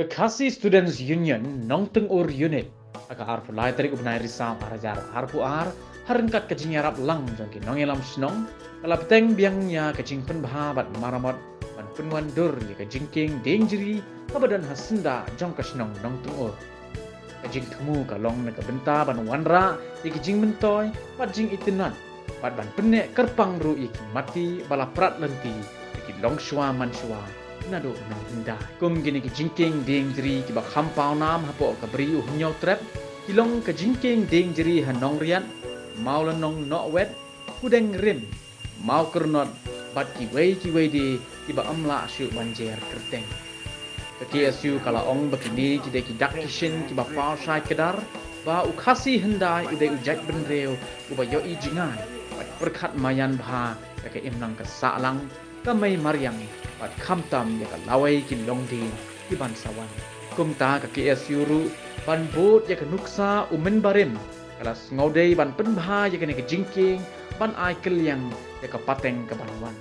Kekasih Students Union Nongteng Ur Unit aka harfu lai tarik ubnai risam arajar harfu harengkat kajing yarap lang jongki nongelam snong kala peteng biangnya kajing penbahabat maramot ban penwan dur ya kajing king dengeri kabadan hasenda jong kasnong nongteng ur kajing temu kalong na kabenta ban wanra ya kajing mentoy pat jing itinan pat ban penek kerpang ru iki mati bala prat lenti iki long shwa man shwa nado nang hinda kum gini ki jingking ding jeri ki bak hampau nam hapo ka bri u nyau trap kilong ka jingking ding jeri hanong riat mau lanong no wet kudeng rim mau kernot bat ki wei di ki ba amla syu banjer kerteng ki asu kala ong bakini ki de ki dak kishin ki ba pau sai kedar ba u khasi hendai u de u jak benreu u ba yo i jingan bat perkhat mayan bha ka imnang ka salang kamay maryang pat khamtam ya ka laway kin longdi ki ban sawan kumta ka KSU ru ban bot ya ka nuksa umen barim kalas ngaudei ban penbha ya ka ne ka jingking ban ai kelyang ya ka pateng ka banwan